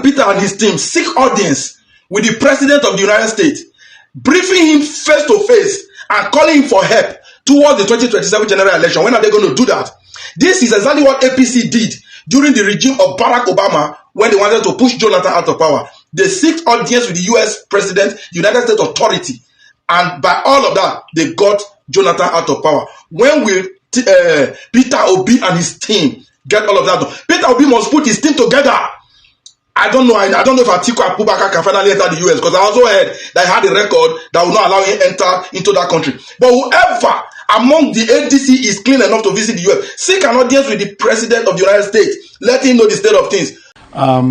Peter and his team seek audience with the President of the United States, briefing him face to face and calling him for help towards the 2027 general election, when are they going to do that? This is exactly what APC did during the regime of Barack Obama when they wanted to push Jonathan out of power. They sought audience with the US President, the United States authority, and by all of that, they got Jonathan out of power. When will Peter Obi and his team get all of that done? Peter Obi must put his team together. I don't know if Atiku Abubakar can finally enter the US, because I also heard that he had a record that will not allow him enter into that country. But whoever among the ADC is clean enough to visit the US, seek an audience with the President of the United States, let him know the state of things.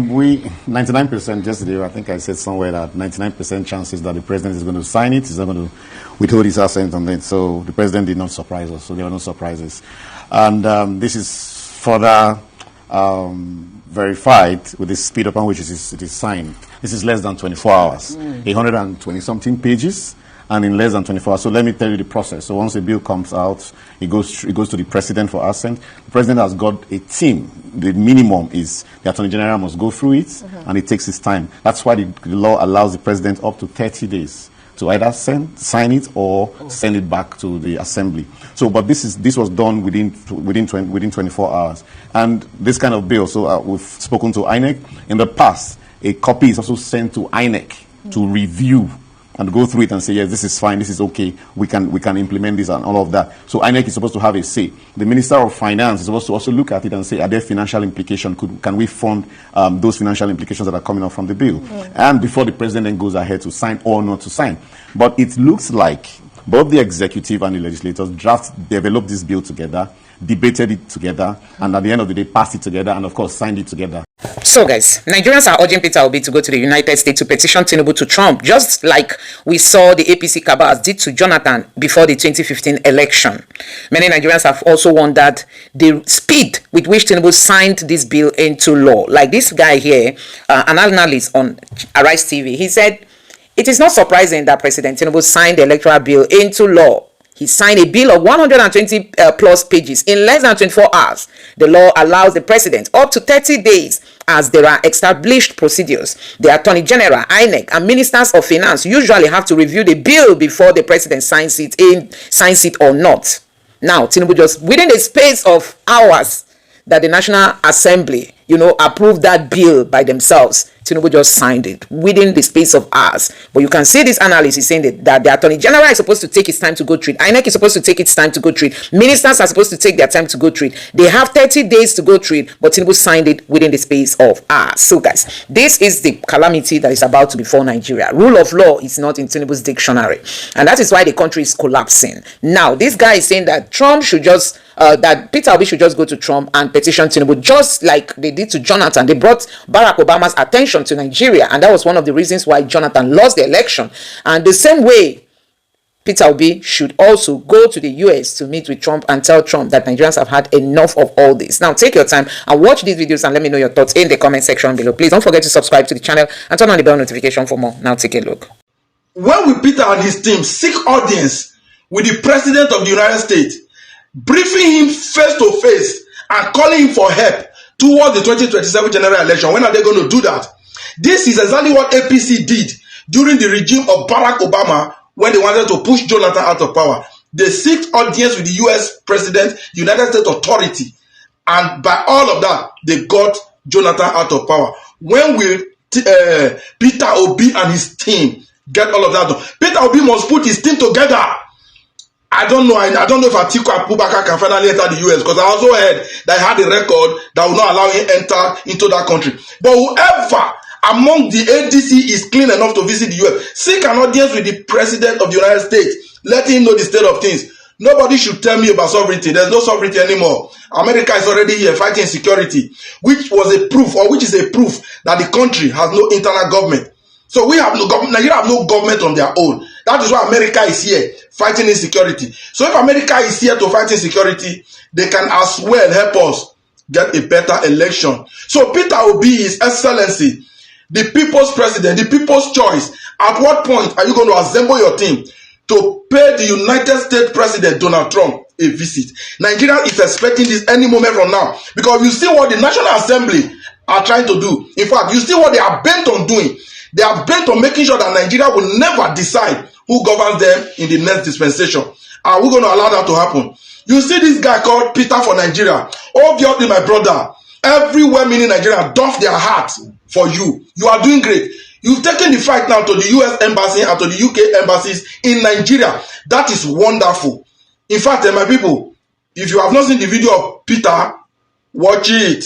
We 99% yesterday, I think I said somewhere that 99% chances that the president is going to sign it. He's not going to withhold his assent on it. So the president did not surprise us. So there were no surprises. And this is further verified with the speed upon which it is signed. This is less than 24 hours, 120 something pages, and in less than 24 hours. So let me tell you the process. So once a bill comes out, it goes to the president for assent. The president has got a team. The minimum is the attorney general must go through it, and it takes its time. That's why the law allows the president up to 30 days to either sign it or send it back to the assembly. So, but this was done within 24 hours. And this kind of bill, so we've spoken to INEC in the past. A copy is also sent to INEC to review and go through it and say, yes, this is fine, this is okay, we can implement this and all of that. So INEC is supposed to have a say. The Minister of Finance is supposed to also look at it and say, are there financial implications? Can we fund those financial implications that are coming up from the bill? And before the president then goes ahead to sign or not to sign. But it looks like both the executive and the legislators developed this bill together, debated it together, and at the end of the day passed it together, and of course signed it together. So guys, Nigerians are urging Peter Obi to go to the United States to petition Tinubu to Trump, just like we saw the APC cabals did to Jonathan before the 2015 election. Many Nigerians have also wondered the speed with which Tinubu signed this bill into law. Like this guy here, an analyst on Arise TV, he said, it is not surprising that President Tinubu signed the electoral bill into law. He signed a bill of 120 plus pages in less than 24 hours. The law allows the president up to 30 days as there are established procedures. The Attorney General, INEC, and Ministers of Finance usually have to review the bill before the president signs it or not. Now, Tinubu just, within the space of hours that the National Assembly, approved that bill by themselves, Tinubu just signed it within the space of hours. But you can see this analysis saying that the Attorney General is supposed to take its time to go through it. INEC is supposed to take its time to go through it. Ministers are supposed to take their time to go through it. They have 30 days to go through it, but Tinubu signed it within the space of hours. So guys, this is the calamity that is about to befall Nigeria. Rule of law is not in Tinubu's dictionary. And that is why the country is collapsing. Now, this guy is saying that Trump should just that Peter Obi should just go to Trump and petition Tinubu, just like they did to Jonathan. They brought Barack Obama's attention to Nigeria, and that was one of the reasons why Jonathan lost the election. And the same way, Peter Obi should also go to the US to meet with Trump and tell Trump that Nigerians have had enough of all this. Now, take your time and watch these videos and let me know your thoughts in the comment section below. Please don't forget to subscribe to the channel and turn on the bell notification for more. Now, take a look. When will Peter and his team seek audience with the President of the United States, briefing him face to face and calling him for help towards the 2027 general election, when are they going to do that? This is exactly what APC did during the regime of Barack Obama when they wanted to push Jonathan out of power. They sought audience with the US President, the United States authority, and by all of that, they got Jonathan out of power. When will Peter Obi and his team get all of that done? Peter Obi must put his team together. I don't know if Atiku Abubakar can finally enter the US, because I also heard that he had a record that will not allow him enter into that country. But whoever among the ADC is clean enough to visit the US, seek an audience with the President of the United States, let him know the state of things. Nobody should tell me about sovereignty. There's no sovereignty anymore. America is already here fighting security, which is a proof that the country has no internal government. So we have no government. Nigeria have no government on their own. That is why America is here fighting insecurity. So if America is here to fight insecurity, they can as well help us get a better election. So Peter Obi, His Excellency, the people's president, the people's choice. At what point are you going to assemble your team to pay the United States President Donald Trump a visit? Nigeria is expecting this any moment from now, because you see what the National Assembly are trying to do. In fact, you see what they are bent on doing. They are bent on making sure that Nigeria will never decide who governs them in the next dispensation. Are we going to allow that to happen? You see this guy called Peter for Nigeria. Obviously, my brother, everywhere meaning Nigeria doff their hearts for you. You are doing great. You've taken the fight now to the US embassy and to the UK embassies in Nigeria. That is wonderful. In fact, my people, if you have not seen the video of Peter, watch it.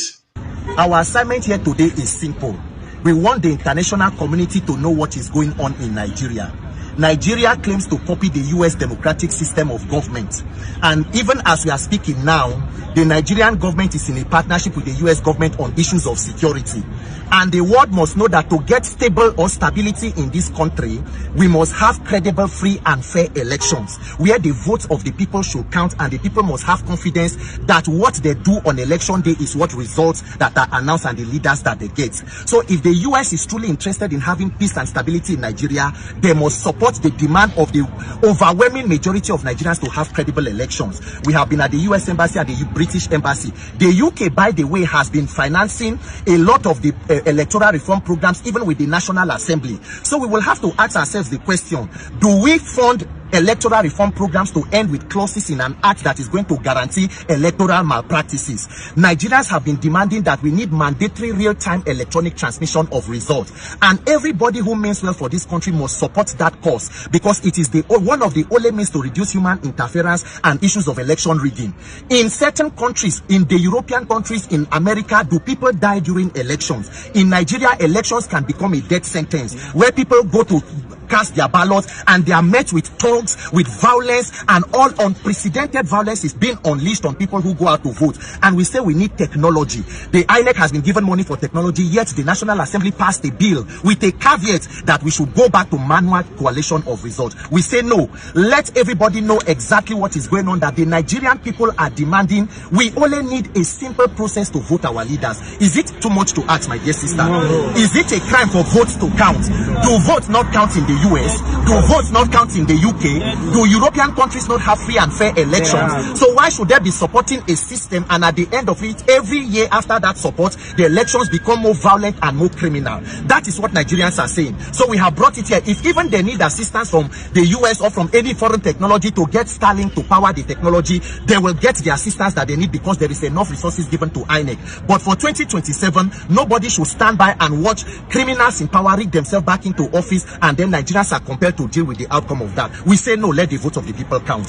Our assignment here today is simple. We want the international community to know what is going on in Nigeria. Nigeria claims to copy the US democratic system of government. And even as we are speaking now, the Nigerian government is in a partnership with the US government on issues of security. And the world must know that to get stable or stability in this country, we must have credible, free and fair elections where the votes of the people should count, and the people must have confidence that what they do on election day is what results that are announced and the leaders that they get. So if the US is truly interested in having peace and stability in Nigeria, they must support the demand of the overwhelming majority of Nigerians to have credible elections. We have been at the US Embassy and the British Embassy. The UK, by the way, has been financing a lot of the electoral reform programs, even with the National Assembly. So we will have to ask ourselves the question, do we fund electoral reform programs to end with clauses in an act that is going to guarantee electoral malpractices? Nigerians have been demanding that we need mandatory real-time electronic transmission of results, and everybody who means well for this country must support that cause, because it is one of the only means to reduce human interference and issues of election rigging. In certain countries, in the European countries, in America, do people die during elections? In Nigeria, elections can become a death sentence, where people go to cast their ballots and they are met with thugs, with violence, and all unprecedented violence is being unleashed on people who go out to vote. And we say we need technology. The INEC has been given money for technology, yet the National Assembly passed a bill with a caveat that we should go back to manual collation of results. We say no. Let everybody know exactly what is going on, that the Nigerian people are demanding. We only need a simple process to vote our leaders. Is it too much to ask, my dear sister? No. Is it a crime for votes to count? Do votes not count in the US? Do votes not count in the UK? Do European countries not have free and fair elections? So why should they be supporting a system, and at the end of it, every year after that support, the elections become more violent and more criminal? That is what Nigerians are saying. So we have brought it here. If even they need assistance from the US or from any foreign technology to get Starlink to power the technology, they will get the assistance that they need, because there is enough resources given to INEC. But for 2027, nobody should stand by and watch criminals in power rig themselves back into office, and then Nigerians are compelled to deal with the outcome of that. We say no, let the votes of the people count.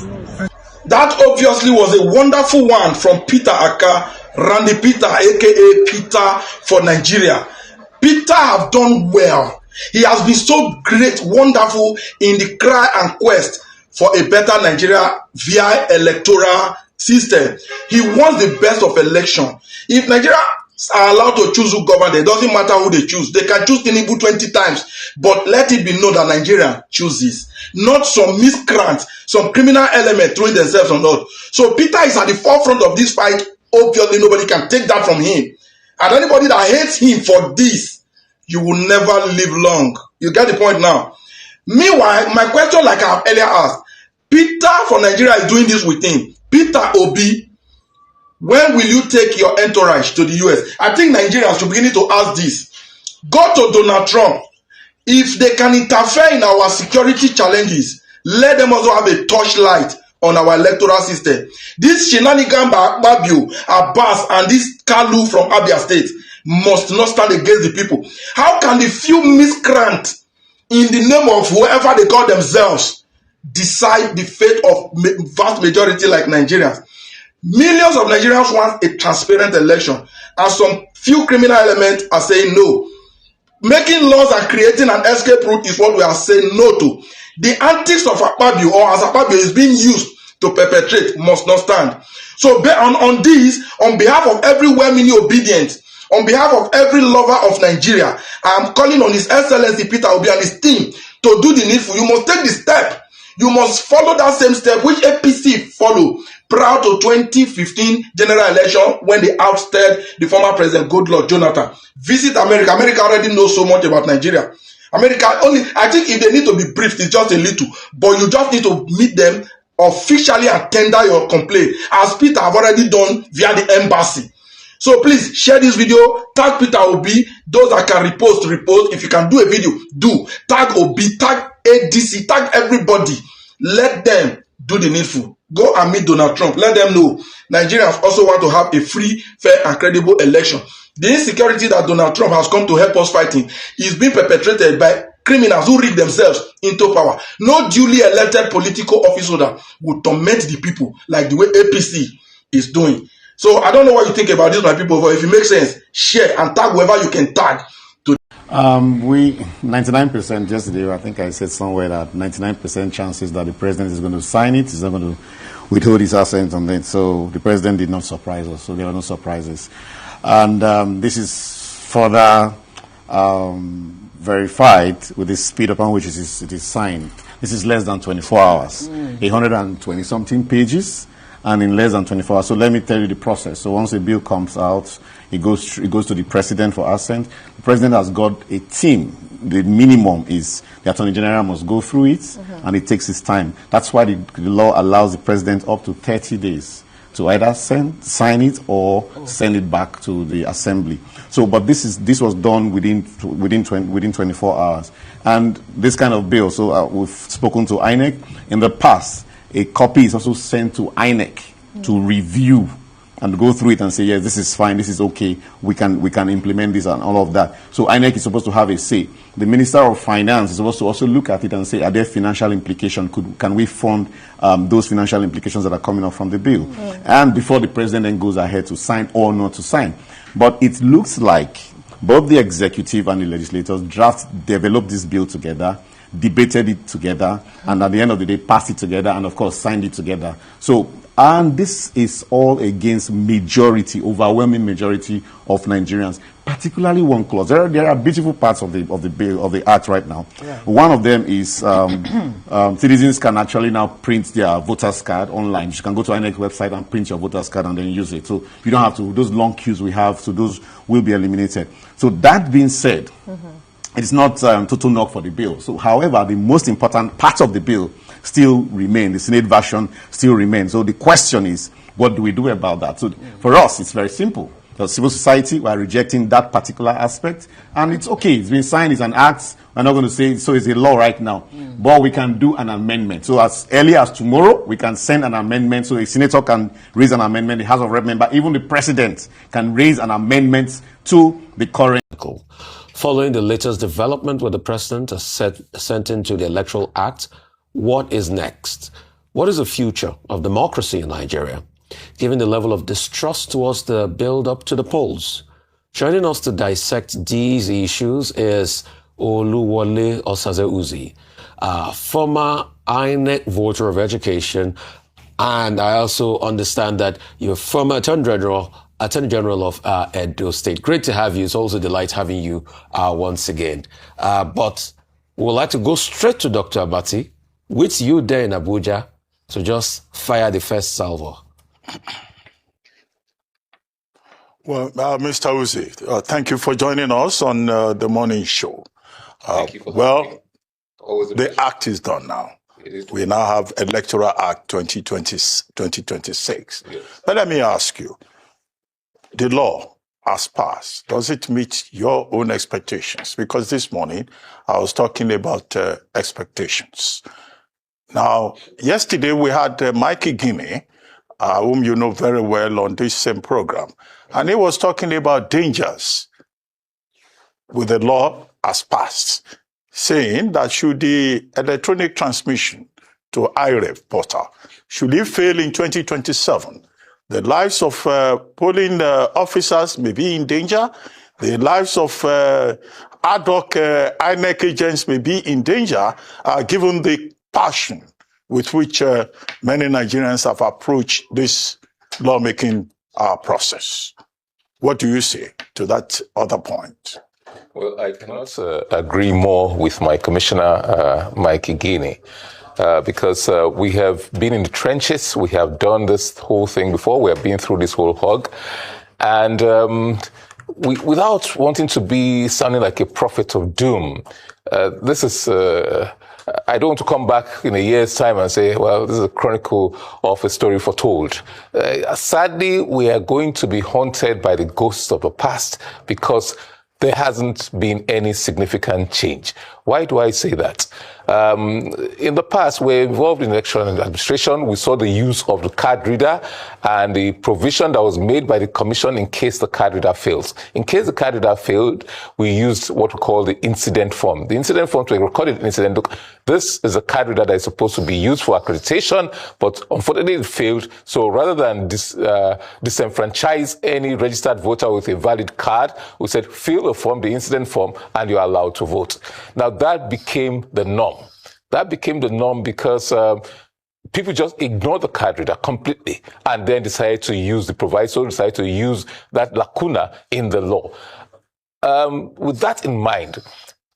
That obviously was a wonderful one from Peter Aka, Randy Peter, aka Peter for Nigeria. Peter have done well. He has been so great, wonderful in the cry and quest for a better Nigeria via electoral system. He wants the best of election. If Nigeria are allowed to choose who govern, it doesn't matter who they choose. They can choose Tinubu 20 times, but let it be known that Nigeria chooses, not some miscreant, some criminal element throwing themselves on us. So Peter is at the forefront of this fight. Obviously, nobody can take that from him. And anybody that hates him for this, you will never live long. You get the point now. Meanwhile, my question, like I have earlier asked, Peter for Nigeria is doing this with him. Peter Obi, when will you take your entourage to the US? I think Nigerians should begin to ask this. Go to Donald Trump. If they can interfere in our security challenges, let them also have a torchlight on our electoral system. This shenanigan by Akpabio, Abbas, and this Kanu from Abia State must not stand against the people. How can the few miscreants in the name of whoever they call themselves decide the fate of vast majority like Nigerians? Millions of Nigerians want a transparent election, and some few criminal elements are saying no. Making laws and creating an escape route is what we are saying no to. The antics of Akpabio, or as Akpabio is being used to perpetrate, must not stand. So on this, on behalf of every well-meaning obedient, on behalf of every lover of Nigeria, I am calling on His Excellency Peter Obi and his team to do the needful. You must take the step. You must follow that same step which APC followed prior to 2015 general election when they ousted the former president Goodluck Jonathan. Visit America. America already knows so much about Nigeria. America only, I think if they need to be briefed, it's just a little. But you just need to meet them officially and tender your complaint, as Peter have already done via the embassy. So please share this video, tag Peter Obi, those that can repost. If you can do a video, do. Tag Obi, tag ADC, tag everybody. Let them do the needful. Go and meet Donald Trump. Let them know Nigerians also want to have a free, fair, and credible election. The insecurity that Donald Trump has come to help us fighting is being perpetrated by criminals who rig themselves into power. No duly elected political office holder will torment the people like the way APC is doing. So I don't know what you think about this, my people, but if it makes sense, share and tag whoever you can tag. We 99% yesterday, I think I said somewhere that 99% chances that the president is going to sign it. He's not going to withhold his assent on it. So the president did not surprise us. So there were no surprises. And this is further verified with the speed upon which it is signed. This is less than 24 hours. 120 something pages. And in less than 24 hours. So let me tell you the process. So once a bill comes out, it goes to the president for assent. The president has got a team. The minimum is the Attorney General must go through it, and it takes its time. That's why the law allows the president up to 30 days to either sign it or send it back to the assembly. So, but this was done within 24 hours. And this kind of bill, so we've spoken to INEC in the past. A copy is also sent to INEC to review and go through it and say, yes, this is fine, this is okay, we can implement this and all of that. So INEC is supposed to have a say. The Minister of Finance is supposed to also look at it and say, are there financial implications? Can we fund those financial implications that are coming up from the bill? And before the president then goes ahead to sign or not to sign. But it looks like both the executive and the legislators developed this bill together, debated it together, and at the end of the day passed it together, and of course signed it together. So, and this is all against overwhelming majority of Nigerians, particularly one clause. There are beautiful parts of the bill, of the act right now. Yeah. One of them is citizens can actually now print their voters card online. You can go to INEC website and print your voters card and then use it. So you don't have to, those long queues we have, so those will be eliminated. So that being said, it's not total knock for the bill. So, however, the most important part of the bill still remains. The Senate version still remains. So the question is, what do we do about that? So for us, it's very simple. The civil society, we are rejecting that particular aspect, and it's okay. It's been signed. It's an act. We're not going to say so. It's a law right now, but we can do an amendment. So as early as tomorrow, we can send an amendment. So a senator can raise an amendment. The House of Rep member, even the president, can raise an amendment to the current. Following the latest development where the president has sent into the Electoral Act, what is next? What is the future of democracy in Nigeria, given the level of distrust towards the build-up to the polls? Joining us to dissect these issues is Oluwole Osazeuzi, former INEC voter of education, and I also understand that you're former Attorney General of Edo State. Great to have you. It's also a delight having you once again. But we'd like to go straight to Dr. Abati with you there in Abuja. So just fire the first salvo. Well, Mr. Uzi, thank you for joining us on the morning show. Thank you for the act is done now. We now have Electoral Act 2026. Yes. But let me ask you, the law has passed. Does it meet your own expectations? Because this morning I was talking about expectations. Now, yesterday we had Mikey Guinea, whom you know very well, on this same program. And he was talking about dangers with the law has passed, saying that should the electronic transmission to IREV portal, should it fail in 2027, the lives of polling officers may be in danger. The lives of ad hoc INEC agents may be in danger, given the passion with which many Nigerians have approached this lawmaking process. What do you say to that other point? Well, I cannot agree more with my commissioner, Mikey Guinea. Because we have been in the trenches, we have done this whole thing before, we have been through this whole hog, and without wanting to be sounding like a prophet of doom, this is I don't want to come back in a year's time and say, well, this is a chronicle of a story foretold. Sadly, we are going to be haunted by the ghosts of the past because there hasn't been any significant change. Why do I say that? In the past, we're involved in election and administration. We saw the use of the card reader and the provision that was made by the commission in case the card reader fails. In case the card reader failed, we used what we call the incident form. The incident form to record an incident. Look, this is a card reader that is supposed to be used for accreditation, but unfortunately it failed. So rather than disenfranchise any registered voter with a valid card, we said fill the form, the incident form, and you're allowed to vote. Now that became the norm. That became the norm because people just ignored the card reader completely and then decided to use the proviso, decided to use that lacuna in the law. With that in mind,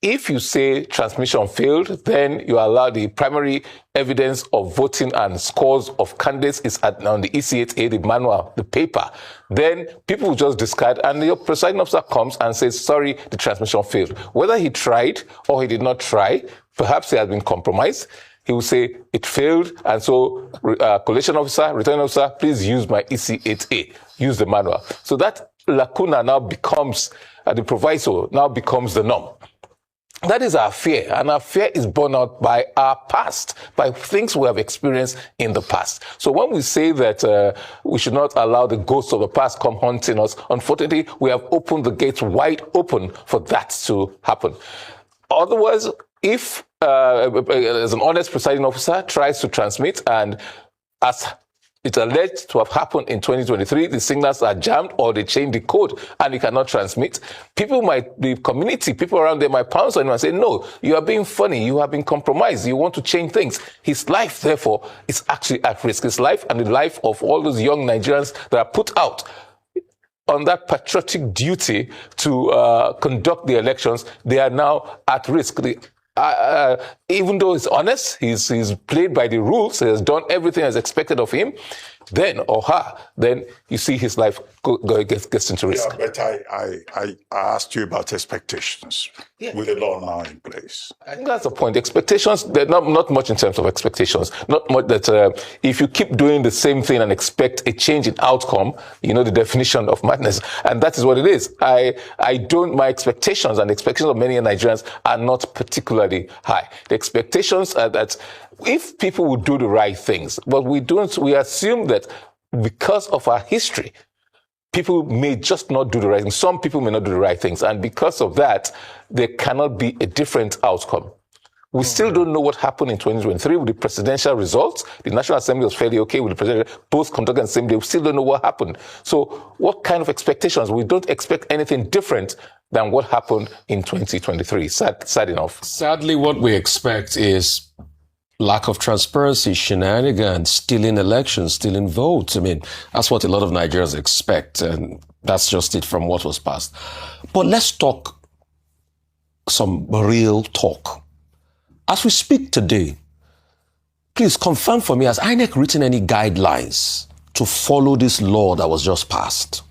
if you say transmission failed, then you allow the primary evidence of voting and scores of candidates is on the EC8A, the manual, the paper. Then people will just discard, and your presiding officer comes and says, sorry, the transmission failed. Whether he tried or he did not try, perhaps he has been compromised, he will say it failed, and so collation officer, returning officer, please use my EC8A, use the manual. So that lacuna now becomes, the proviso now becomes the norm. That is our fear, and our fear is borne out by our past, by things we have experienced in the past. So when we say that we should not allow the ghosts of the past come haunting us, unfortunately, we have opened the gates wide open for that to happen. Otherwise, if as an honest presiding officer tries to transmit, and as it's alleged to have happened in 2023, the signals are jammed or they change the code and you cannot transmit. The community, people around there might pounce on him and say, no, you are being funny, you have been compromised, you want to change things. His life, therefore, is actually at risk. His life and the life of all those young Nigerians that are put out on that patriotic duty to conduct the elections, they are now at risk. Even though he's honest, he's played by the rules, he has done everything as expected of him, then or her, then you see his life gets into risk. Yeah, but I asked you about expectations with the law now in place. I think that's the point. Expectations, they're not much in terms of expectations. Not much that if you keep doing the same thing and expect a change in outcome, you know the definition of madness. And that is what it is. My expectations and the expectations of many Nigerians are not particularly high. The expectations are that if people would do the right things, but we assume that because of our history, people may just not do the right things. Some people may not do the right things. And because of that, there cannot be a different outcome. We still don't know what happened in 2023 with the presidential results. The National Assembly was fairly okay with the presidential, both conducted and assembly. We still don't know what happened. So what kind of expectations? We don't expect anything different than what happened in 2023. Sad enough. Sadly, what we expect is lack of transparency, shenanigans, stealing elections, stealing votes. I mean, that's what a lot of Nigerians expect, and that's just it from what was passed. But let's talk some real talk. As we speak today, please confirm for me, has INEC written any guidelines to follow this law that was just passed?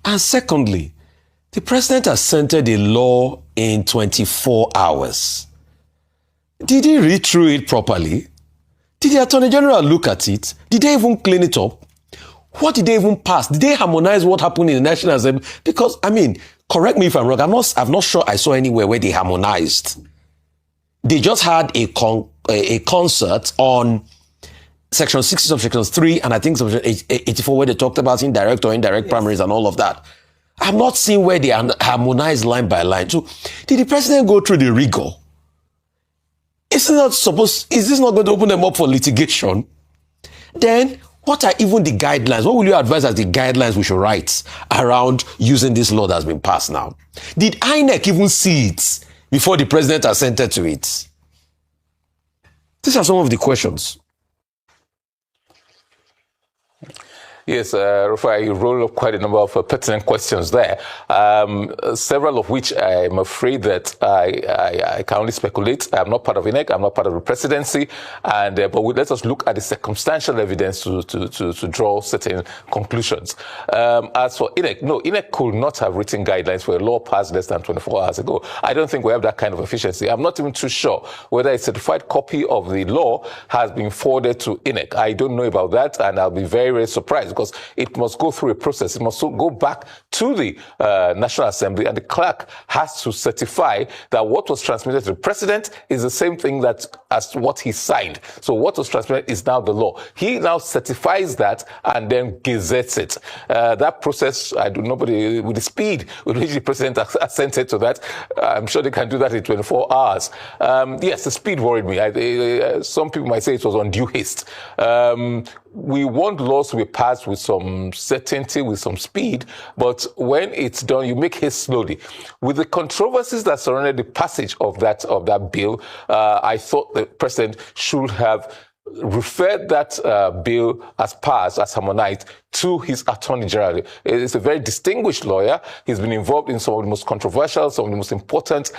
And secondly, the president has assented a law in 24 hours. Did he read through it properly? Did the Attorney General look at it? Did they even clean it up? What did they even pass? Did they harmonize what happened in the National Assembly? Because, I mean, correct me if I'm wrong, I'm not sure I saw anywhere where they harmonized. They just had a concert on Section 60, Section 3, and I think Section 84, where they talked about indirect or indirect primaries and all of that. I'm not seeing where they harmonized line by line. So, did the president go through the rigor? Is this not going to open them up for litigation? Then, what are even the guidelines? What will you advise as the guidelines we should write around using this law that has been passed now? Did INEC even see it before the president assented to it? These are some of the questions. Yes, Rufai, you rolled up quite a number of pertinent questions there, several of which I'm afraid that I can only speculate. I'm not part of INEC, I'm not part of the presidency, and but let us look at the circumstantial evidence to draw certain conclusions. As for INEC, no, INEC could not have written guidelines for a law passed less than 24 hours ago. I don't think we have that kind of efficiency. I'm not even too sure whether a certified copy of the law has been forwarded to INEC. I don't know about that, and I'll be very, very surprised, because it must go through a process. It must go back to the National Assembly, and the clerk has to certify that what was transmitted to the president is the same thing as what he signed. So what was transmitted is now the law. He now certifies that and then gazettes it. That process, nobody with the speed with which the president assented to that, I'm sure they can do that in 24 hours. Yes, the speed worried me. Some people might say it was undue haste. We want laws to be passed with some certainty, with some speed, but when it's done, you make haste slowly. With the controversies that surrounded the passage of that bill, I thought the president should have referred that bill as passed, as harmonized, to his attorney general. He's a very distinguished lawyer. He's been involved in some of the most controversial, some of the most important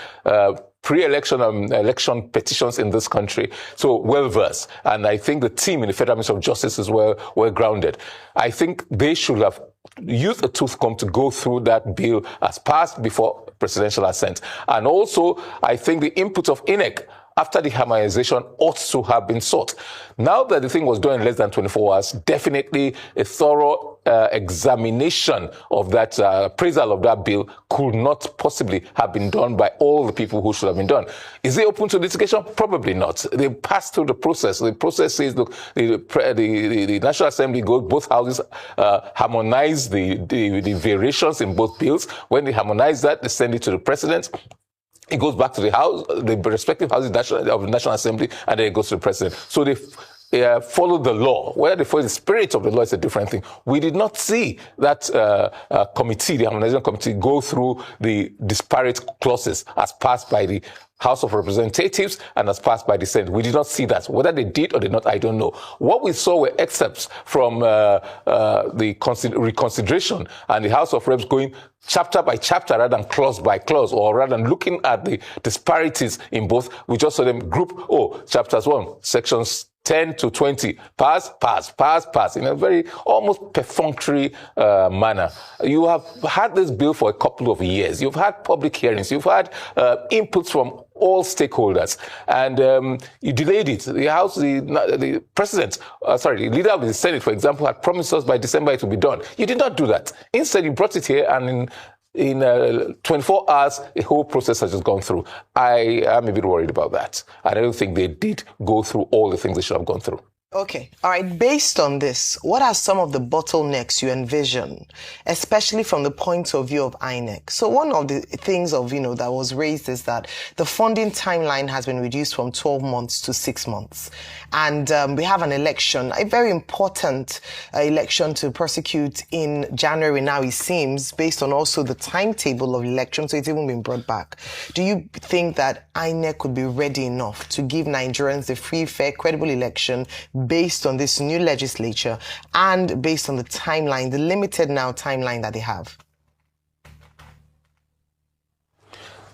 pre-election and election petitions in this country. So well-versed. And I think the team in the Federal Ministry of Justice is well-grounded. I think they should have used a tooth comb to go through that bill as passed before presidential assent. And also, I think the input of INEC after the harmonization ought to have been sought. Now that the thing was done in less than 24 hours, definitely a thorough examination of that, appraisal of that bill could not possibly have been done by all the people who should have been done. Is it open to litigation? Probably not. They passed through the process. The process says, look, the National Assembly goes, both houses harmonize the variations in both bills. When they harmonize that, they send it to the president. It goes back to the House, the respective houses of the National Assembly, and then it goes to the president. So they follow the law. Whether they follow the spirit of the law is a different thing. We did not see that committee, the harmonization committee, go through the disparate clauses as passed by the House of Representatives and as passed by the Senate. We did not see that. Whether they did or did not, I don't know. What we saw were excerpts from the reconsideration and the House of Reps going chapter by chapter rather than clause by clause, or rather than looking at the disparities in both. We just saw them group, chapters 1, sections 10 to 20, pass, in a very almost perfunctory manner. You have had this bill for a couple of years. You've had public hearings. You've had inputs from all stakeholders, and you delayed it. The House, the president, the leader of the Senate, for example, had promised us by December it would be done. You did not do that. Instead, you brought it here, and in 24 hours, a whole process has just gone through. I am a bit worried about that. I don't think they did go through all the things they should have gone through. Okay. All right. Based on this, what are some of the bottlenecks you envision, especially from the point of view of INEC? So one of the things that was raised is that the funding timeline has been reduced from 12 months to 6 months. And we have an election, a very important election to prosecute in January now, it seems, based on also the timetable of election. So it's even been brought back. Do you think that INEC could be ready enough to give Nigerians a free, fair, credible election based on this new legislature and based on the timeline, the limited now timeline that they have?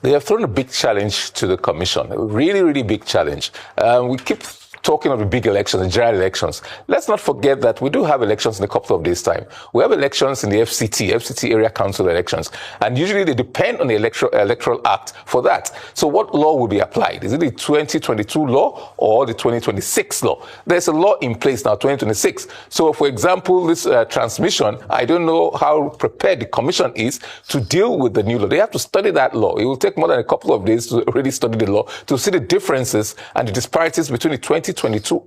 They have thrown a big challenge to the commission, a really, really big challenge. We keep talking of the big elections, the general elections. Let's not forget that we do have elections in a couple of days' time. We have elections in the FCT area council elections, and usually they depend on the Electoral Act for that. So what law will be applied? Is it the 2022 law or the 2026 law? There's a law in place now, 2026. So, for example, this transmission, I don't know how prepared the commission is to deal with the new law. They have to study that law. It will take more than a couple of days to really study the law, to see the differences and the disparities between the 2022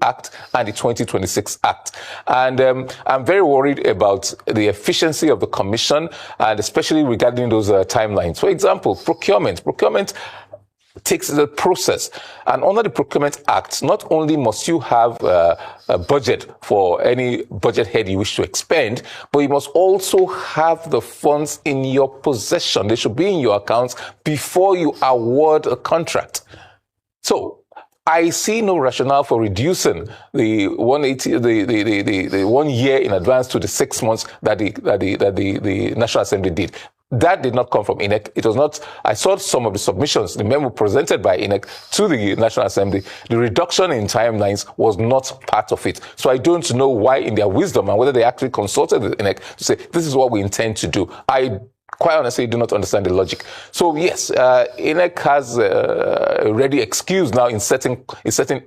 Act and the 2026 Act. And I'm very worried about the efficiency of the commission, and especially regarding those timelines. For example, procurement. Procurement takes the process. And under the Procurement Act, not only must you have a budget for any budget head you wish to expend, but you must also have the funds in your possession. They should be in your accounts before you award a contract. So I see no rationale for reducing the 180, the 1 year in advance to the 6 months that the National Assembly did. That did not come from INEC. It was not. I saw some of the submissions, the memo presented by INEC to the National Assembly. The reduction in timelines was not part of it. So I don't know why, in their wisdom, and whether they actually consulted with INEC to say, this is what we intend to do. I quite honestly do not understand the logic. So yes, INEC has a ready excuse now in certain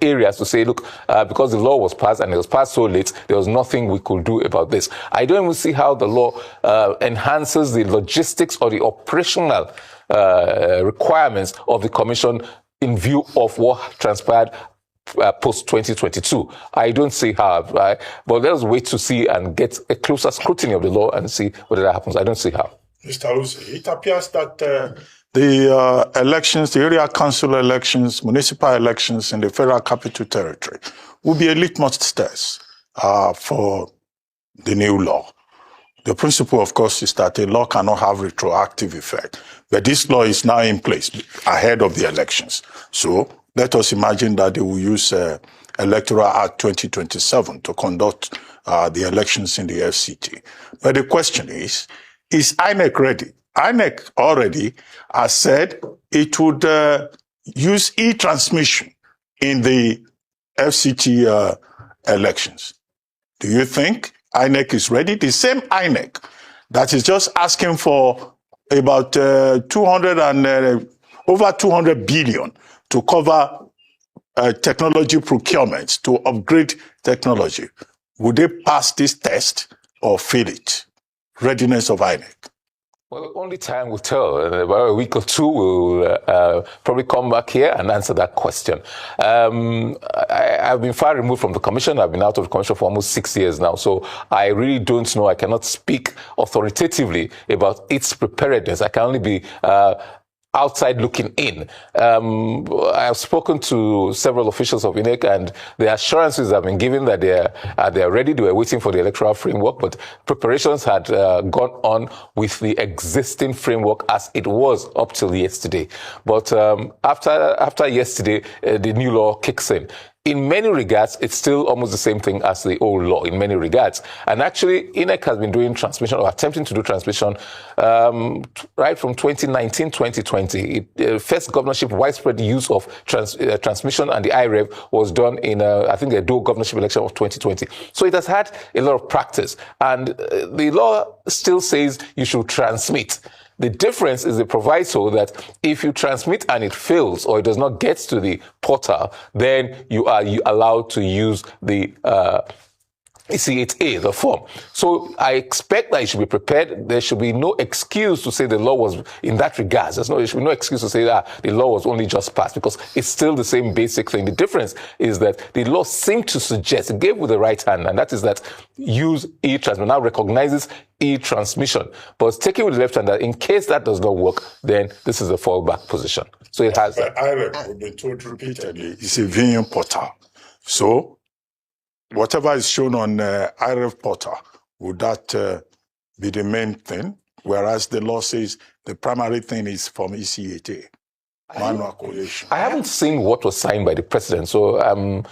areas to say, look, because the law was passed and it was passed so late, there was nothing we could do about this. I don't even see how the law enhances the logistics or the operational requirements of the commission in view of what transpired post-2022. I don't see how, but let us wait to see and get a closer scrutiny of the law and see whether that happens. I don't see how. Mr. Uzi, it appears that the elections, the area council elections, municipal elections in the Federal Capital Territory will be a litmus test for the new law. The principle, of course, is that a law cannot have retroactive effect. But this law is now in place ahead of the elections. So let us imagine that they will use Electoral Act 2027 to conduct the elections in the FCT. But the question is INEC ready? INEC already has said it would use e-transmission in the FCT elections. Do you think INEC is ready? The same INEC that is just asking for about over 200 billion to cover technology procurements, to upgrade technology. Would they pass this test or fail it? Readiness of INEC? Well, only time will tell. In about a week or two, we'll probably come back here and answer that question. I've been far removed from the commission. I've been out of the commission for almost 6 years now. So I really don't know. I cannot speak authoritatively about its preparedness. I can only be outside looking in. I have spoken to several officials of INEC, and the assurances have been given that they are ready. They were waiting for the electoral framework, but preparations had gone on with the existing framework as it was up till yesterday. But after yesterday, the new law kicks in. In many regards, it's still almost the same thing as the old law in many regards. And actually, INEC has been doing transmission or attempting to do transmission right from 2019, 2020. First governorship widespread use of transmission and the IREV was done in, I think, the dual governorship election of 2020. So it has had a lot of practice. And the law still says you should transmit. The difference is the proviso that if you transmit and it fails or it does not get to the portal, then you are allowed to use the C8A, the form. So I expect that you should be prepared. There should be no excuse to say the law was in that regard. There should be no excuse to say that the law was only just passed, because it's still the same basic thing. The difference is that the law seemed to suggest, it gave with the right hand, and that is that use e-transmission. Now recognizes e-transmission, but it's taken with the left hand that in case that does not work, then this is a fallback position. So it has. IREV, we've been told repeatedly, is a viewing portal. So whatever is shown on IREV portal, would that be the main thing? Whereas the law says the primary thing is from EC8A, manual collation. I haven't seen what was signed by the president, so I'm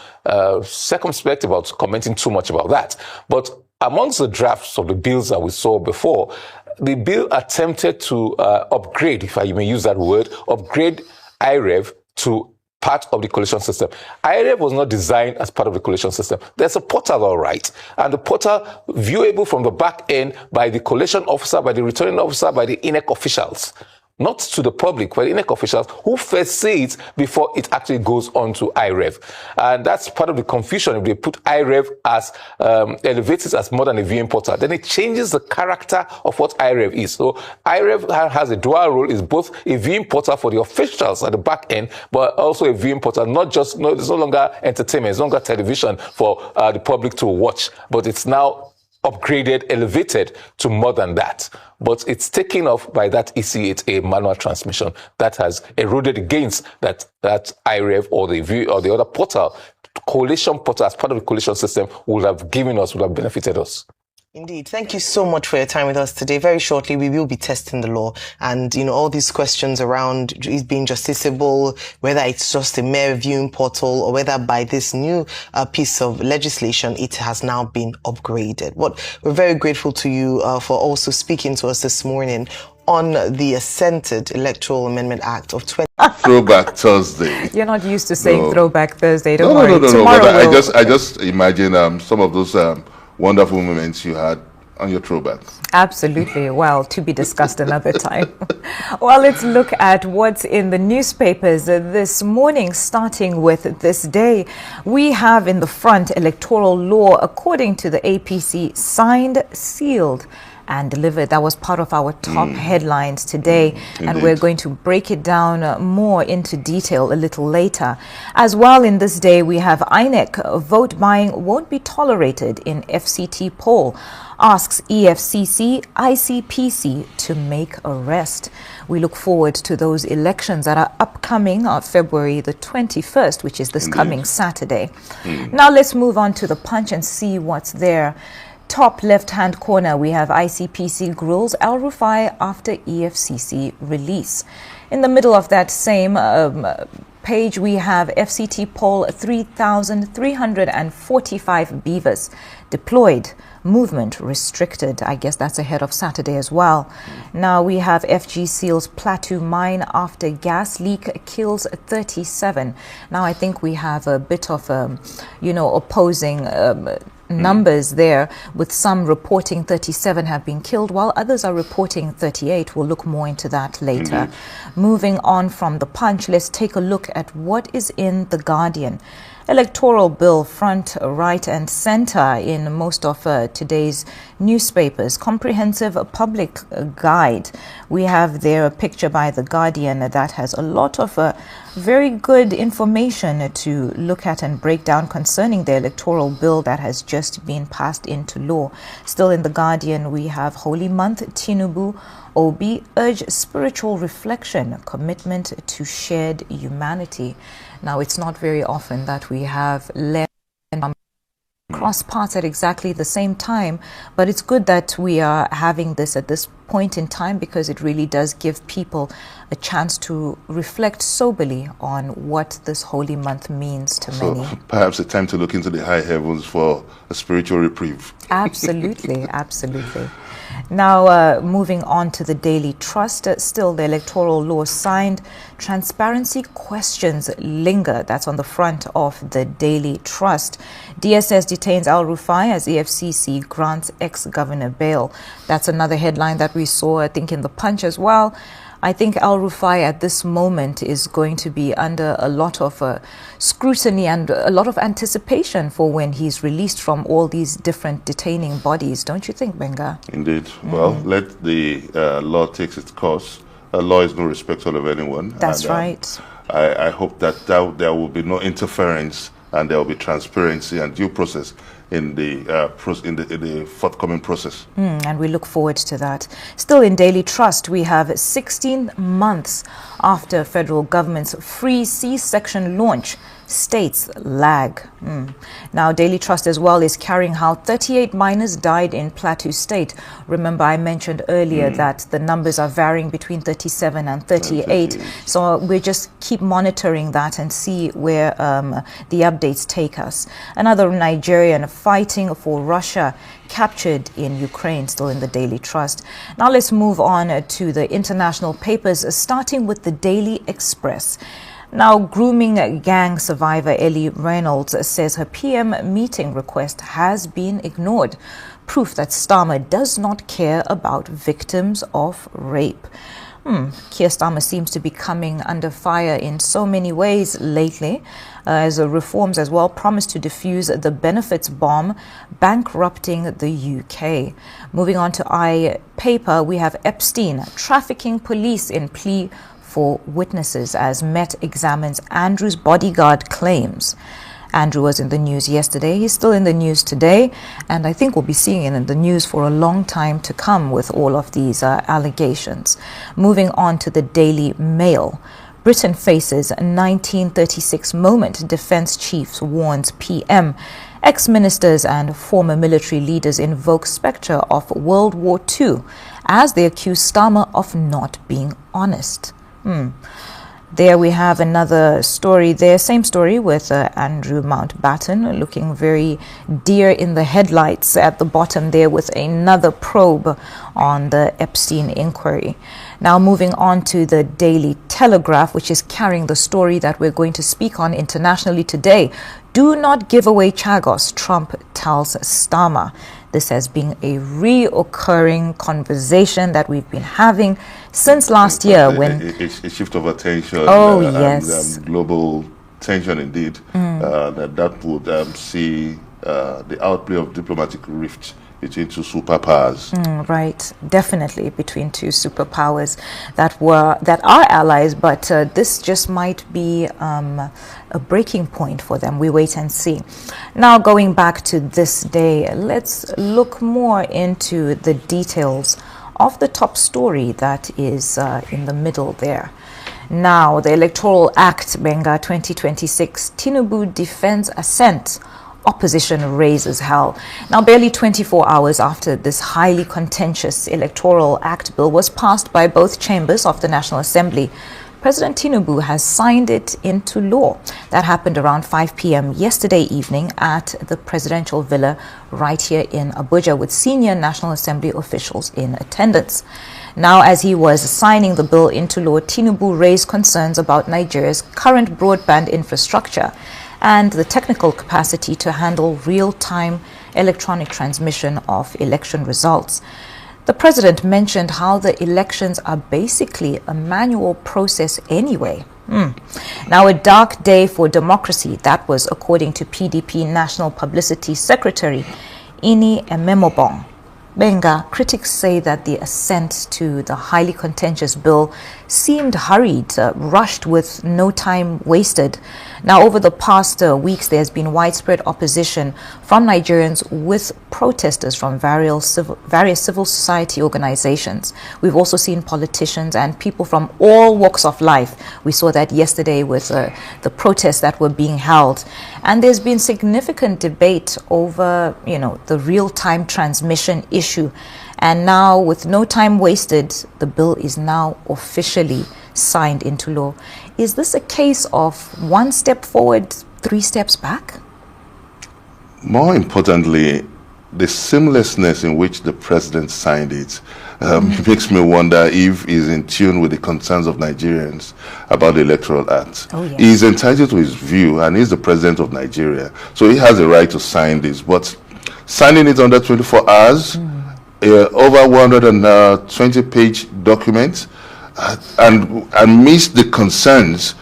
circumspect about commenting too much about that. But amongst the drafts of the bills that we saw before, the bill attempted to upgrade, if I may use that word, upgrade IREV to part of the collation system. IREV was not designed as part of the collation system. There's a portal, all right, and the portal viewable from the back end by the collation officer, by the returning officer, by the INEC officials. Not to the public, but INEC officials who first see it before it actually goes on to IREV. And that's part of the confusion. If they put IREV as, elevates it as more than a viewing portal, then it changes the character of what IREV is. So IREV has a dual role, is both a viewing portal for the officials at the back end, but also a viewing portal, it's no longer entertainment, it's no longer television for the public to watch, but it's now upgraded, elevated to more than that. But it's taken off by that EC8A manual transmission that has eroded against that IREV or the other portal. Coalition portal as part of the coalition system would have benefited us. Indeed. Thank you so much for your time with us today. Very shortly, we will be testing the law and, all these questions around it being justiciable, whether it's just a mere viewing portal or whether by this new piece of legislation, it has now been upgraded. We're very grateful to you for also speaking to us this morning on the assented Electoral Amendment Act of 20. Throwback Thursday. You're not used to saying Throwback Thursday. Don't No. worry. Tomorrow But I just imagine some of those wonderful moments you had on your throwbacks. Absolutely. Well, to be discussed another time. Well, let's look at what's in the newspapers this morning, starting with this day. We have in the front electoral law, according to the APC, signed, sealed, and delivered. That was part of our top headlines today, and we're going to break it down more into detail a little later. As well, in this day, we have INEC, vote buying won't be tolerated in FCT poll, asks EFCC, ICPC to make arrest. We look forward to those elections that are upcoming on February the 21st, which is this coming Saturday. Now let's move on to the Punch and see what's there. Top left-hand corner, we have ICPC grills El-Rufai after EFCC release. In the middle of that same page, we have FCT poll 3,345 beavers deployed. Movement restricted. I guess that's ahead of Saturday as well. Now we have FG seals Plateau mine after gas leak kills 37. Now I think we have a bit of, opposing numbers there, with some reporting 37 have been killed while others are reporting 38. We'll look more into that later. Moving on from the Punch, let's take a look at what is in the Guardian. Electoral bill front, right and center in most of today's newspapers. Comprehensive public guide. We have there a picture by the Guardian that has a lot of very good information to look at and break down concerning the electoral bill that has just been passed into law. Still in the Guardian, we have Holy Month, Tinubu, Obi urge spiritual reflection, commitment to shared humanity. Now, it's not very often that we have left and cross paths at exactly the same time, but it's good that we are having this at this point in time because it really does give people a chance to reflect soberly on what this holy month means to many. Perhaps a time to look into the high heavens for a spiritual reprieve. Absolutely, absolutely. Now, moving on to the Daily Trust, still the electoral law signed. Transparency questions linger. That's on the front of the Daily Trust. DSS detains El-Rufai as EFCC grants ex-governor bail. That's another headline that we saw, I think, in the Punch as well. I think El-Rufai at this moment is going to be under a lot of scrutiny and a lot of anticipation for when he's released from all these different detaining bodies. Don't you think, Benga? Indeed. Well, let the law take its course. Law is no respecter of anyone. That's right. I hope that there will be no interference and there will be transparency and due process in the forthcoming process. And we look forward to that. Still in Daily Trust, we have 16 months after federal government's free C-section launch. States lag. Now, Daily Trust as well is carrying how 38 minors died in Plateau State. Remember, I mentioned earlier that the numbers are varying between 37 and 38. So we just keep monitoring that and see where the updates take us. Another Nigerian fighting for Russia captured in Ukraine, still in the Daily Trust. Now let's move on to the international papers, starting with the Daily Express. Now, grooming gang survivor Ellie Reynolds says her PM meeting request has been ignored. Proof that Starmer does not care about victims of rape. Keir Starmer seems to be coming under fire in so many ways lately, as reforms as well promise to defuse the benefits bomb bankrupting the UK. Moving on to iPaper, we have Epstein, trafficking police in plea for witnesses as Met examines Andrew's bodyguard claims. Andrew was in the news yesterday. He's still in the news today, and I think we'll be seeing it in the news for a long time to come with all of these allegations. Moving on to the Daily Mail. Britain faces 1936 moment. Defense chiefs warns PM. Ex-ministers and former military leaders invoke spectre of World War II as they accuse Starmer of not being honest. There we have another story there, same story with Andrew Mountbatten looking very deer in the headlights at the bottom there with another probe on the Epstein inquiry. Now moving on to the Daily Telegraph, which is carrying the story that we're going to speak on internationally today. Do not give away Chagos, Trump tells Starmer. This has been a reoccurring conversation that we've been having since last year when... A shift of attention. Yes. Global tension indeed. That would see the outplay of diplomatic rift between two superpowers. Right, definitely between two superpowers that are allies, but this just might be a breaking point for them. We wait and see. Now going back to this day, let's look more into the details of the top story that is in the middle there. Now, the Electoral Act, Benga 2026, Tinubu defends Assent. Opposition raises hell. Now, barely 24 hours after this highly contentious Electoral Act bill was passed by both chambers of the National Assembly, President Tinubu has signed it into law. That happened around 5 p.m. yesterday evening at the presidential villa right here in Abuja with senior National Assembly officials in attendance. Now, as he was signing the bill into law, Tinubu raised concerns about Nigeria's current broadband infrastructure and the technical capacity to handle real-time electronic transmission of election results. The president mentioned how the elections are basically a manual process anyway. Now, a dark day for democracy. That was according to PDP National Publicity Secretary Ini Ememobong. Benga, critics say that the assent to the highly contentious bill seemed hurried, rushed with no time wasted. Now, over the past weeks, there's been widespread opposition from Nigerians with protesters from various civil society organizations. We've also seen politicians and people from all walks of life. We saw that yesterday with the protests that were being held. And there's been significant debate over, the real-time transmission issue. And now, with no time wasted, the bill is now officially signed into law. Is this a case of one step forward, 3 steps back? More importantly, the seamlessness in which the president signed it makes me wonder if he's in tune with the concerns of Nigerians about the Electoral Act. Oh, yes. He's entitled to his view, and he's the president of Nigeria, so he has a right to sign this. But signing it under 24 hours, over 120-page document, and miss the concerns.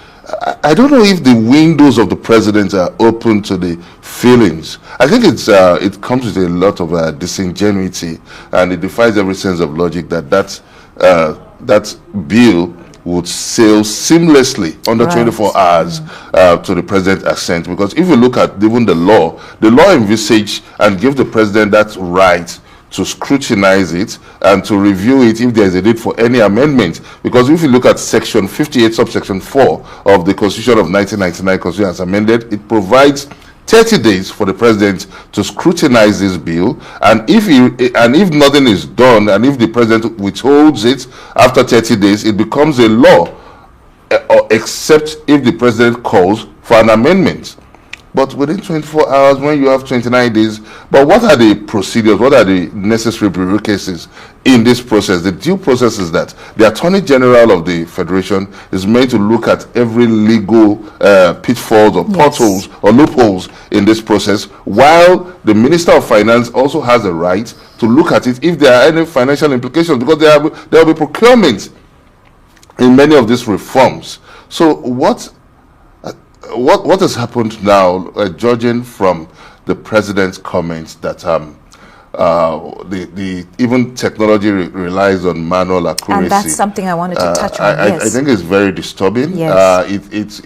I don't know if the windows of the president are open to the feelings. I think it comes with a lot of disingenuity, and it defies every sense of logic that bill would sail seamlessly under 24 hours to the president's assent. Because if you look at even the law envisaged and give the president that right to scrutinize it and to review it if there is a need for any amendment. Because if you look at section 58 subsection 4 of the Constitution of 1999 Constitution as amended, it provides 30 days for the president to scrutinize this bill, and if nothing is done, and if the president withholds it after 30 days, it becomes a law, except if the president calls for an amendment. But within 24 hours, when you have 29 days, but what are the procedures, what are the necessary prerequisites in this process? The due process is that the Attorney General of the Federation is meant to look at every legal pitfalls or potholes or loopholes in this process, while the Minister of Finance also has a right to look at it if there are any financial implications, because there will be procurement in many of these reforms. So what has happened now, judging from the president's comments that the even technology relies on manual accuracy, and that's something I wanted to touch on. I think it's very disturbing. Yes.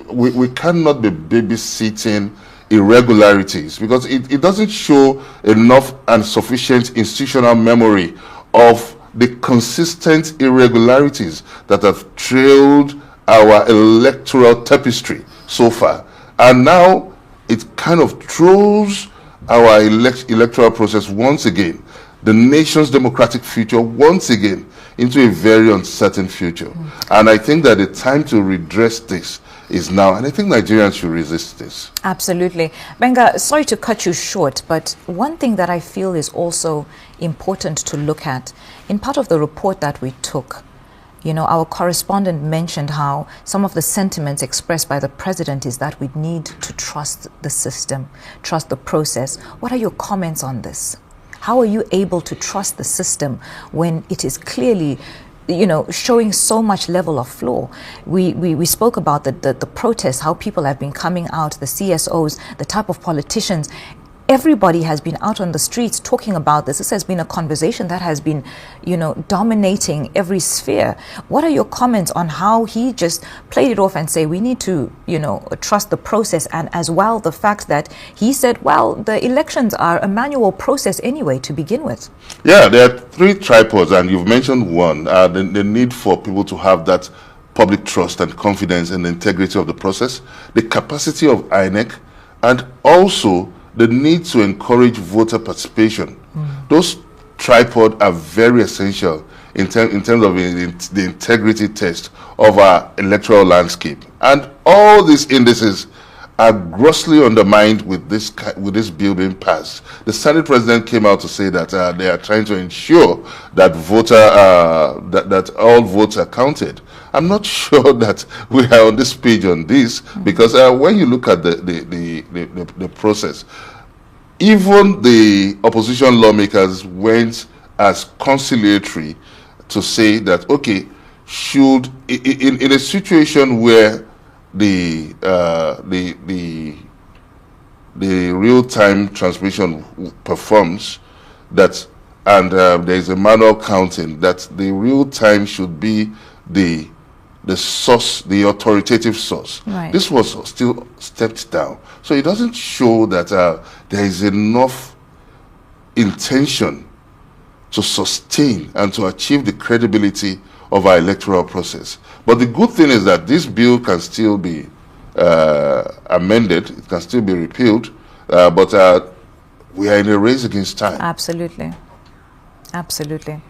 We cannot be babysitting irregularities, because it doesn't show enough and sufficient institutional memory of the consistent irregularities that have trailed our electoral tapestry so far. And now it kind of throws our electoral process once again, the nation's democratic future once again, into a very uncertain future. And I think that the time to redress this is now, and I think Nigerians should resist this. Absolutely. Benga, sorry to cut you short, but one thing that I feel is also important to look at, in part of the report that we took, you know, our correspondent mentioned how some of the sentiments expressed by the president is that we need to trust the system, trust the process. What are your comments on this? How are you able to trust the system when it is clearly, you know, showing so much level of flaw? We spoke about the protests, how people have been coming out, the CSOs, the type of politicians. Everybody has been out on the streets talking about this. This has been a conversation that has been, you know, dominating every sphere. What are your comments on how he just played it off and say we need to, you know, trust the process, and as well the fact that he said, well, the elections are a manual process anyway to begin with? Yeah, there are three tripods, and you've mentioned one, the need for people to have that public trust and confidence in the integrity of the process, the capacity of INEC, and also the need to encourage voter participation. Those tripods are very essential in terms of the integrity test of our electoral landscape. And all these indices are grossly undermined with this bill being passed. The Senate president came out to say that they are trying to ensure that that all votes are counted. I'm not sure that we are on this page on this, because when you look at the process, even the opposition lawmakers went as conciliatory to say that, okay, should in a situation where the real-time transmission performs, that and there is a manual counting, that the real-time should be the source, the authoritative source. Right. This was still stepped down. So it doesn't show that there is enough intention to sustain and to achieve the credibility of our electoral process. But the good thing is that this bill can still be amended, it can still be repealed, but we are in a race against time. Absolutely. Absolutely.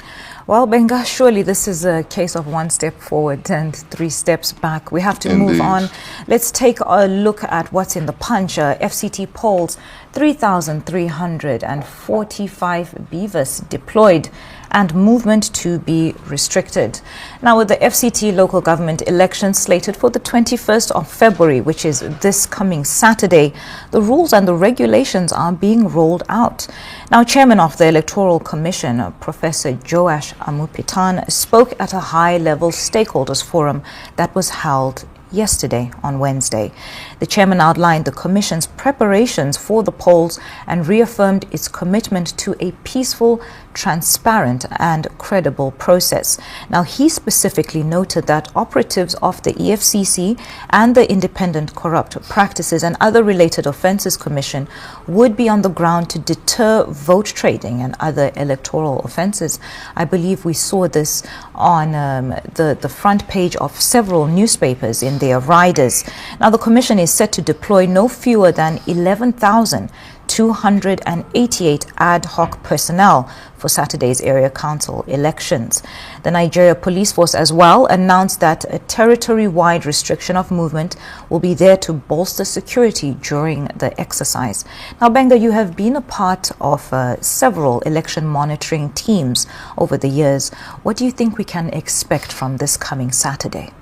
Well, Benga, surely this is a case of one step forward and 3 steps back. We have to move on. Let's take a look at what's in the punch. FCT polls 3,345 beavers deployed and movement to be restricted. Now, with the FCT local government elections slated for the 21st of February, which is this coming Saturday, the rules and the regulations are being rolled out. Now, Chairman of the Electoral Commission, Professor Joash Amupitan, spoke at a high-level stakeholders forum that was held yesterday on Wednesday. The chairman outlined the Commission's preparations for the polls and reaffirmed its commitment to a peaceful, transparent and credible process. Now, he specifically noted that operatives of the EFCC and the Independent Corrupt Practices and Other Related Offences Commission would be on the ground to deter vote trading and other electoral offences. I believe we saw this on the front page of several newspapers in their riders. Now, the Commission is set to deploy no fewer than 11,288 ad hoc personnel for Saturday's area council elections. The Nigeria Police Force as well announced that a territory-wide restriction of movement will be there to bolster security during the exercise. Now, Benga, you have been a part of several election monitoring teams over the years. What do you think we can expect from this coming Saturday?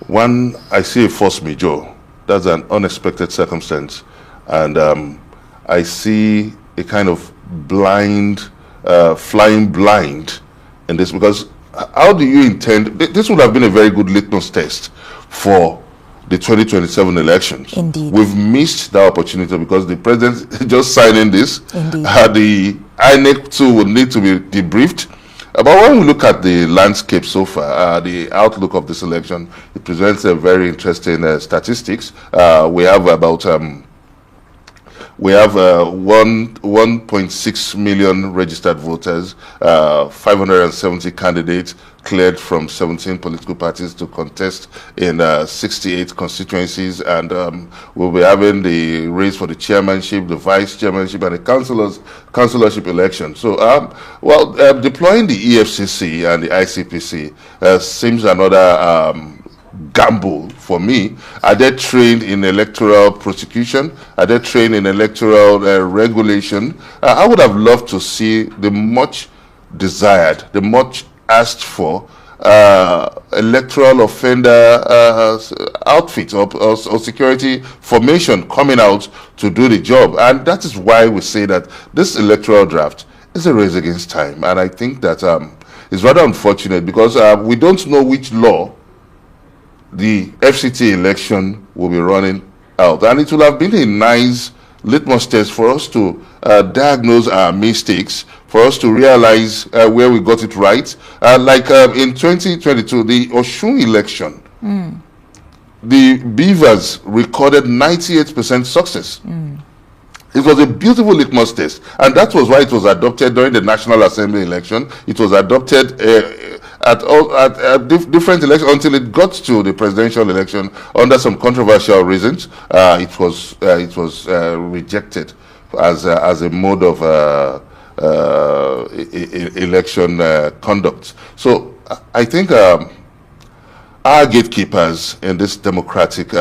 One, I see a force majeure. That's an unexpected circumstance. And I see a kind of blind, flying blind in this, because how do you intend, this would have been a very good litmus test for the 2027 elections. Indeed. We've missed that opportunity because the president just signing this. Indeed. The INEC too will need to be debriefed. But when we look at the landscape so far, the outlook of this election, it presents a very interesting statistics. We have about We have 1.6 million registered voters, 570 candidates cleared from 17 political parties to contest in 68 constituencies, and we'll be having the race for the chairmanship, the vice chairmanship, and the councillorship election. So, deploying the EFCC and the ICPC seems another gamble for me. Are they trained in electoral prosecution? Are they trained in electoral regulation? I would have loved to see the much desired, the much asked for electoral offender outfit or security formation coming out to do the job. And that is why we say that this electoral draft is a race against time. And I think that it's rather unfortunate because we don't know which law the FCT election will be running out. And it will have been a nice litmus test for us to diagnose our mistakes, for us to realize where we got it right. In 2022, the Osun election, the Beavers recorded 98% success. It was a beautiful litmus test, and that was why it was adopted during the National Assembly election. It was adopted at different elections until it got to the presidential election under some controversial reasons. It was rejected as a mode of election conduct. So I think our gatekeepers in this democratic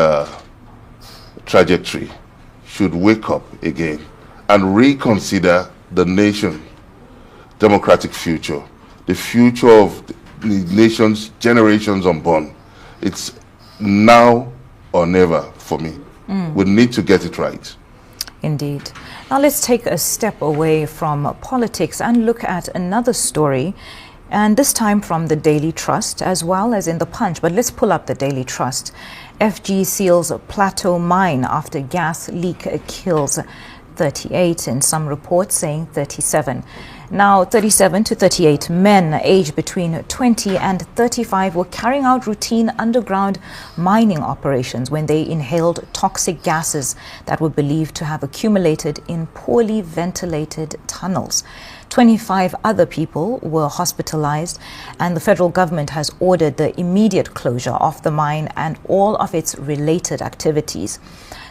trajectory should wake up again and reconsider the nation's democratic future, the future of the nation's generations unborn. It's now or never for me. We need to get it right. Indeed. Now let's take a step away from politics and look at another story, and this time from the Daily Trust as well as in the Punch. But let's pull up the Daily Trust. FG seals Plateau mine after gas leak kills 38, in some reports saying 37. Now, 37 to 38 men aged between 20 and 35 were carrying out routine underground mining operations when they inhaled toxic gases that were believed to have accumulated in poorly ventilated tunnels. 25 other people were hospitalized, and the federal government has ordered the immediate closure of the mine and all of its related activities.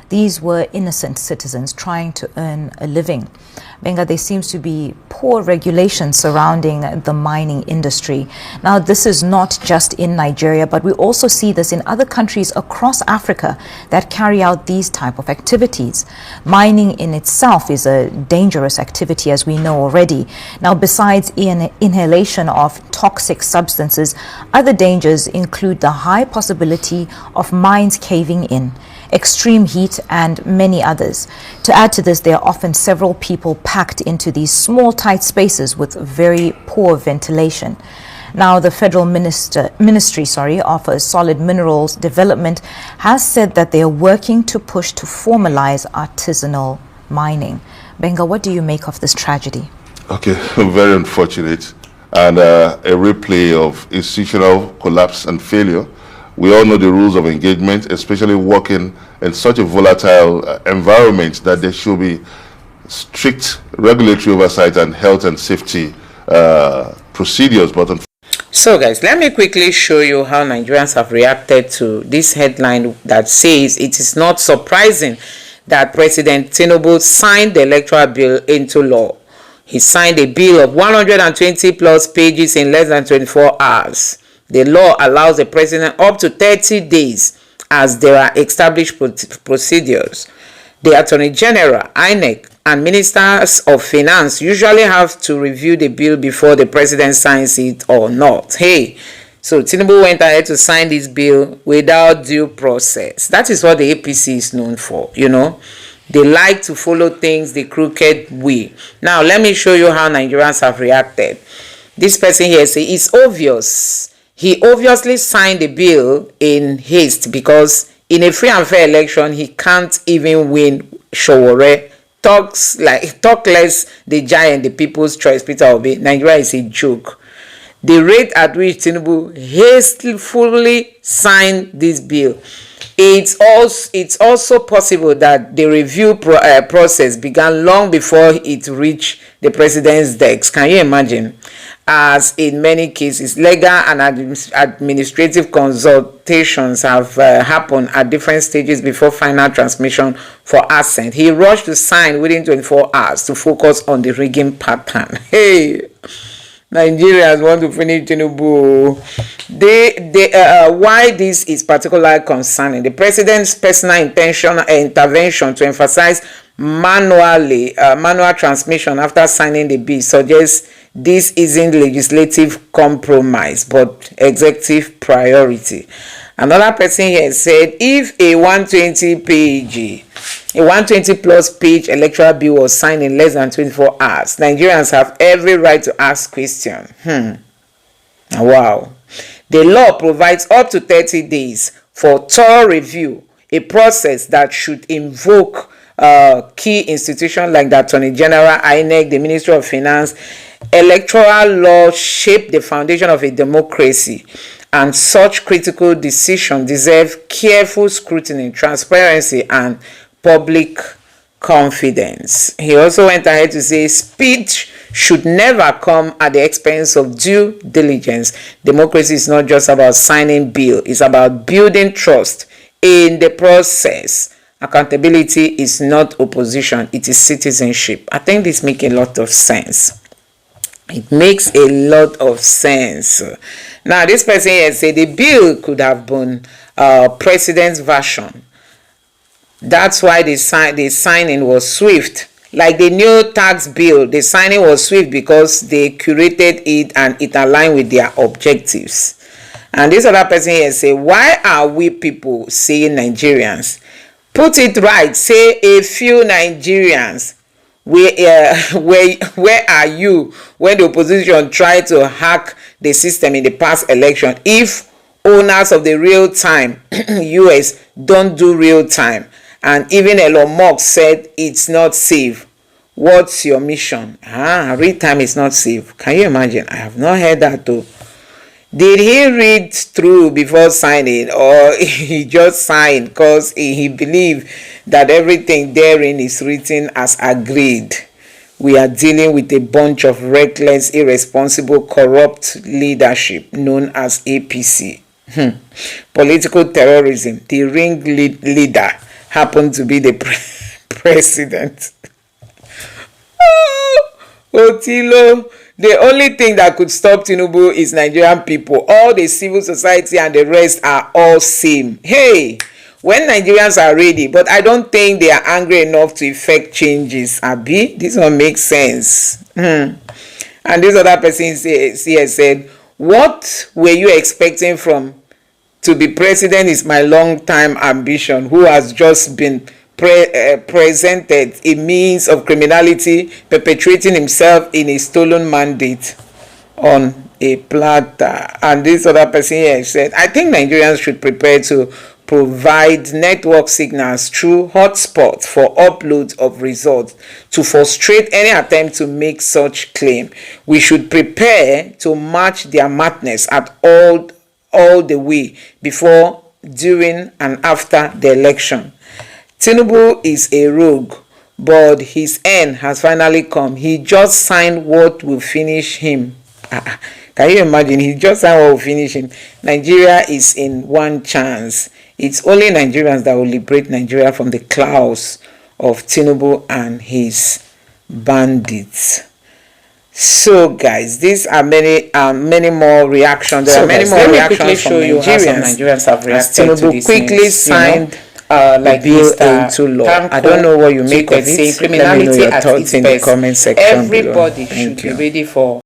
These were innocent citizens trying to earn a living. Benga, there seems to be poor regulation surrounding the mining industry. Now, this is not just in Nigeria, but we also see this in other countries across Africa that carry out these type of activities. Mining in itself is a dangerous activity, as we know already. Now, besides inhalation of toxic substances, other dangers include the high possibility of mines caving in, extreme heat, and many others. To add to this, there are often several people packed into these small, tight spaces with very poor ventilation. Now, the Federal Ministry of Solid Minerals Development has said that they are working to push to formalize artisanal mining. Benga, what do you make of this tragedy? Okay, very unfortunate, and a replay of institutional collapse and failure. We all know the rules of engagement, especially working in such a volatile environment, that there should be strict regulatory oversight and health and safety procedures. But so guys, let me quickly show you how Nigerians have reacted to this headline that says it is not surprising that President Tinubu signed the electoral bill into law. He signed a bill of 120 plus pages in less than 24 hours. The law allows the president up to 30 days as there are established procedures. The Attorney General, INEC, and Ministers of Finance usually have to review the bill before the president signs it or not. Hey, so Tinubu went ahead to sign this bill without due process. That is what the APC is known for, you know. They like to follow things the crooked way. Now, let me show you how Nigerians have reacted. This person here says it's obvious. He obviously signed the bill in haste because in a free and fair election, he can't even win Showore. Talk less the giant, the people's choice, Peter Obi. Nigeria is a joke. the rate at which Tinubu hastily signed this bill. It's also possible that the review process began long before it reached the president's desk. Can you imagine? As in many cases, legal and administrative consultations have happened at different stages before final transmission for Assent. He rushed to sign within 24 hours to focus on the rigging pattern. Hey, Nigerians want to finish Tinubu. Why this is particularly concerning, the president's personal intervention to emphasize manual transmission after signing the bill suggests this isn't legislative compromise but executive priority. Another person here said if a 120 plus page electoral bill was signed in less than 24 hours, Nigerians have every right to ask questions. Wow. The law provides up to 30 days for thorough review, a process that should invoke key institutions like the Attorney General, INEC, the Ministry of Finance. Electoral law shape the foundation of a democracy, and such critical decisions deserve careful scrutiny, transparency, and public confidence. He also went ahead to say speed should never come at the expense of due diligence. Democracy is not just about signing bill, it's about building trust in the process. Accountability is not opposition, it is citizenship. I think this makes a lot of sense. It makes a lot of sense. Now, this person here said the bill could have been president's version. That's why the signing was swift. Like the new tax bill, the signing was swift because they curated it and it aligned with their objectives. And this other person here say, why are we people saying Nigerians? Put it right, say a few Nigerians. Where are you when the opposition tried to hack the system in the past election? If owners of the real time US don't do real time, and even Elon Musk said it's not safe, what's your mission? Real time is not safe. Can you imagine? I have not heard that too. Did he read through before signing, or he just signed because he believed that everything therein is written as agreed? We are dealing with a bunch of reckless, irresponsible, corrupt leadership known as APC. Political terrorism. The ring leader happened to be the president. Otilo. The only thing that could stop Tinubu is Nigerian people. All the civil society and the rest are all same. Hey, when Nigerians are ready, but I don't think they are angry enough to effect changes. Abi, this one makes sense. And this other person here said, what were you expecting from to be president is my long-time ambition, who has just been presented a means of criminality, perpetuating himself in a stolen mandate on a platter. And this other person here said, I think Nigerians should prepare to provide network signals through hotspots for uploads of results to frustrate any attempt to make such claim. We should prepare to match their madness at all the way before, during, and after the election. Tinubu is a rogue, but his end has finally come. He just signed what will finish him. Can you imagine? He just signed what will finish him. Nigeria is in one chance. It's only Nigerians that will liberate Nigeria from the claws of Tinubu and his bandits. So, guys, these are many more reactions. There are many more reactions from Nigerians have reacted to this. Tinubu quickly signed like bill into law. I don't know what you make of it. Criminality at its best. Everybody should be ready for